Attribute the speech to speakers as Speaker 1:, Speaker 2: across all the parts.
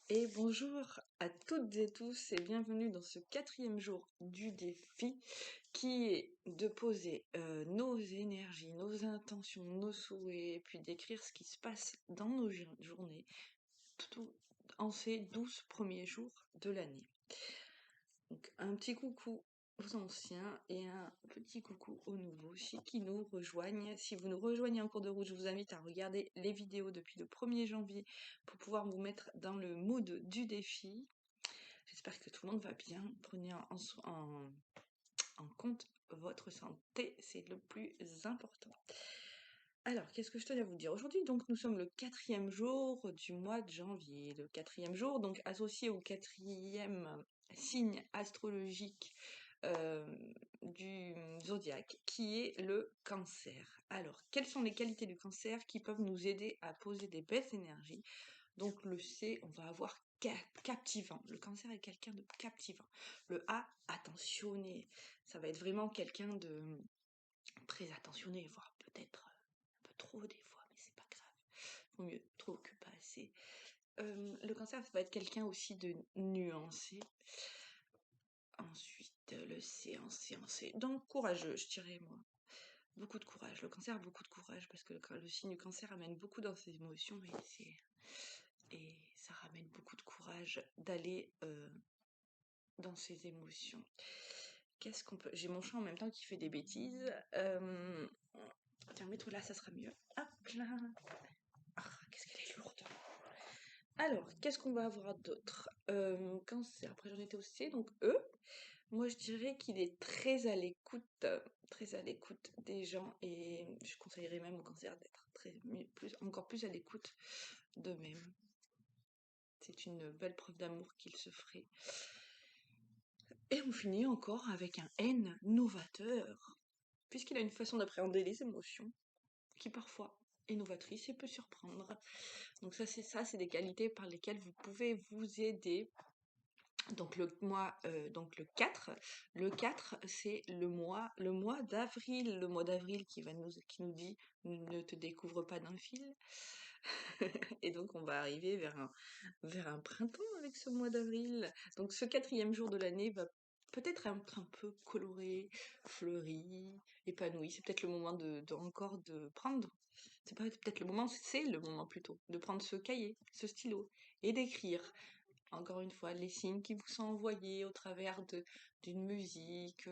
Speaker 1: Et bonjour à toutes et tous et bienvenue dans ce 4e jour du défi qui est de poser nos énergies, nos intentions, nos souhaits, puis d'écrire ce qui se passe dans nos journées tout en ces 12 premiers jours de l'année. Donc un petit coucou aux anciens et un petit coucou aux nouveaux qui nous rejoignent. Si vous nous rejoignez en cours de route, je vous invite à regarder les vidéos depuis le 1er janvier pour pouvoir vous mettre dans le mood du défi. J'espère que tout le monde va bien. Prenez en compte votre santé, c'est le plus important. Alors, qu'est-ce que je tenais à vous dire aujourd'hui? Donc, nous sommes le 4e jour du mois de janvier. Le 4e jour, donc associé au 4e signe astrologique euh, du zodiaque, qui est le cancer. Alors, quelles sont les qualités du cancer qui peuvent nous aider à poser des belles énergies? Donc, le C, on va avoir captivant. Le cancer est quelqu'un de captivant. Le A, attentionné. Ça va être vraiment quelqu'un de très attentionné, voire peut-être un peu trop des fois, mais c'est pas grave. Vaut mieux trop que pas assez. Le cancer, ça va être quelqu'un aussi de nuancé. Ensuite, le C en C. Donc, courageux, je dirais, moi. Beaucoup de courage. Le cancer a beaucoup de courage parce que le signe du cancer amène beaucoup dans ses émotions et ça ramène beaucoup de courage d'aller dans ses émotions. Qu'est-ce qu'on peut... J'ai mon chat en même temps qui fait des bêtises. Tiens, mets-toi là, ça sera mieux. Hop là. Ah, qu'est-ce qu'elle est lourde. Alors, qu'est-ce qu'on va avoir d'autre? Cancer, après j'en étais aussi, donc E. Moi, je dirais qu'il est très à l'écoute des gens, et je conseillerais même au cancer d'être encore plus à l'écoute d'eux-mêmes. C'est une belle preuve d'amour qu'il se ferait. Et on finit encore avec un N novateur, puisqu'il a une façon d'appréhender les émotions qui parfois est novatrice et peut surprendre. Donc c'est des qualités par lesquelles vous pouvez vous aider. Donc donc le 4, c'est le mois d'avril, qui nous dit ne te découvre pas d'un fil. Et donc on va arriver vers un printemps avec ce mois d'avril. Donc ce 4e jour de l'année va peut-être être un peu coloré, fleuri, épanoui. C'est peut-être le moment encore de prendre. C'est pas peut-être le moment, c'est le moment plutôt, de prendre ce cahier, ce stylo, et d'écrire encore une fois, les signes qui vous sont envoyés au travers d'une musique,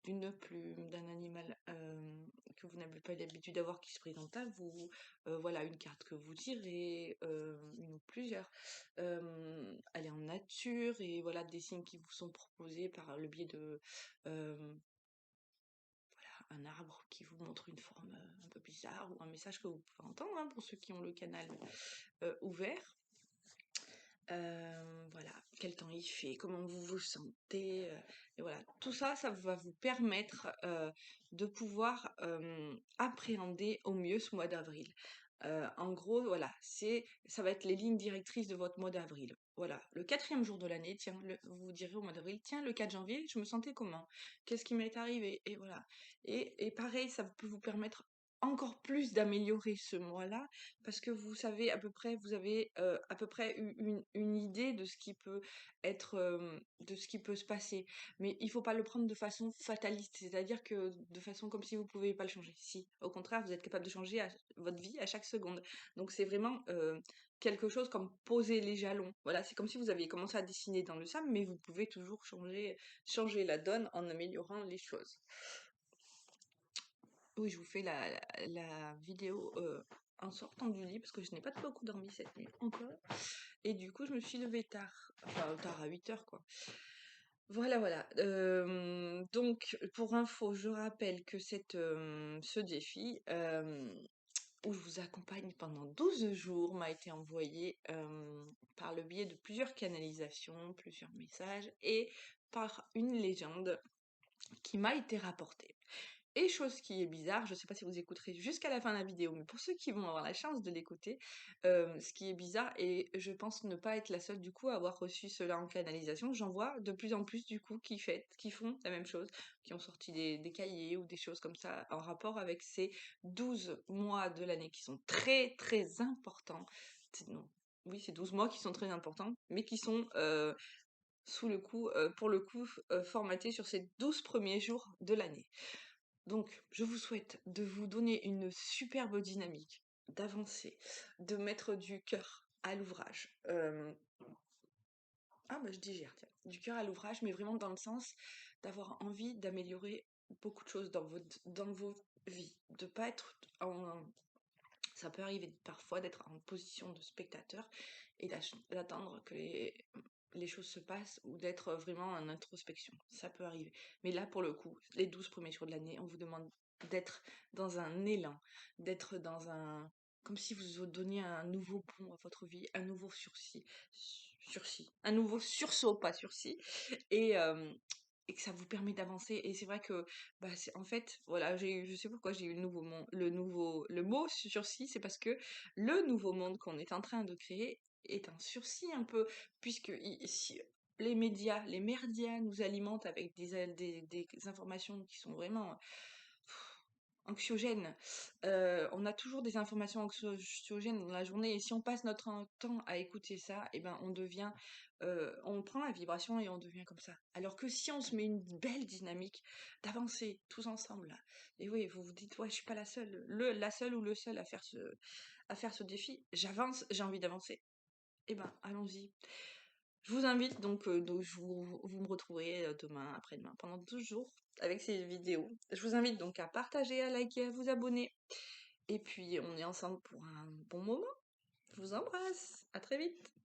Speaker 1: d'une plume, d'un animal que vous n'avez pas l'habitude d'avoir qui se présente à vous, voilà, une carte que vous tirez, une ou plusieurs, aller en nature, et voilà, des signes qui vous sont proposés par le biais de un arbre qui vous montre une forme un peu bizarre, ou un message que vous pouvez entendre, hein, pour ceux qui ont le canal ouvert. Voilà, quel temps il fait, comment vous vous sentez, et voilà, tout ça, ça va vous permettre de pouvoir appréhender au mieux ce mois d'avril. En gros, voilà, ça va être les lignes directrices de votre mois d'avril. Voilà, le 4e jour de l'année, tiens, vous vous direz au mois d'avril, tiens, le 4 janvier, je me sentais comment? Qu'est-ce qui m'est arrivé? Et voilà. Et pareil, ça peut vous permettre encore plus d'améliorer ce mois-là, parce que vous savez à peu près, vous avez à peu près une idée de ce qui peut être, de ce qui peut se passer. Mais il faut pas le prendre de façon fataliste, c'est-à-dire que de façon comme si vous pouviez pas le changer. Si, au contraire, vous êtes capable de changer votre vie à chaque seconde. Donc c'est vraiment quelque chose comme poser les jalons. Voilà, c'est comme si vous aviez commencé à dessiner dans le sable, mais vous pouvez toujours changer la donne en améliorant les choses. Oui, je vous fais la vidéo en sortant du lit parce que je n'ai pas beaucoup dormi cette nuit encore. Et du coup, je me suis levée tard. Enfin, tard à 8 heures, quoi. Voilà, voilà. Donc, pour info, je rappelle que ce défi, où je vous accompagne pendant 12 jours, m'a été envoyé par le biais de plusieurs canalisations, plusieurs messages, et par une légende qui m'a été rapportée. Et chose qui est bizarre, je sais pas si vous écouterez jusqu'à la fin de la vidéo, mais pour ceux qui vont avoir la chance de l'écouter, ce qui est bizarre, et je pense ne pas être la seule du coup à avoir reçu cela en canalisation, j'en vois de plus en plus du coup qui font la même chose, qui ont sorti des cahiers ou des choses comme ça en rapport avec ces 12 mois de l'année qui sont très très importants. Non, oui, c'est 12 mois qui sont très importants, mais qui sont sous le coup, pour le coup, formatés sur ces 12 premiers jours de l'année. Donc, je vous souhaite de vous donner une superbe dynamique, d'avancer, de mettre du cœur à l'ouvrage. Ah bah je digère, tiens. Du cœur à l'ouvrage, mais vraiment dans le sens d'avoir envie d'améliorer beaucoup de choses dans vos vies. De pas être en... Ça peut arriver parfois d'être en position de spectateur et d'attendre que les choses se passent ou d'être vraiment en introspection. Ça peut arriver. Mais là, pour le coup, les 12 premiers jours de l'année, on vous demande d'être dans un élan, d'être dans un... Comme si vous donniez un nouveau pont à votre vie, un nouveau sursis, un nouveau sursaut, pas sursis, et, euh, et que ça vous permet d'avancer. Et c'est vrai que, bah, en fait, voilà, je sais pourquoi j'ai eu le nouveau monde, le mot sursis, c'est parce que le nouveau monde qu'on est en train de créer est un sursis un peu, puisque si les médias, les merdias nous alimentent avec des informations qui sont vraiment anxiogènes. On a toujours des informations anxiogènes dans la journée et si on passe notre temps à écouter ça, et ben on prend la vibration et on devient comme ça. Alors que si on se met une belle dynamique d'avancer tous ensemble là, et oui, vous vous dites ouais, je suis pas la seule, la seule ou le seul à faire ce défi. J'avance, j'ai envie d'avancer. Et ben allons-y. Je vous invite donc vous me retrouverez demain, après-demain, pendant 12 jours avec ces vidéos. Je vous invite donc à partager, à liker, à vous abonner. Et puis on est ensemble pour un bon moment. Je vous embrasse. À très vite.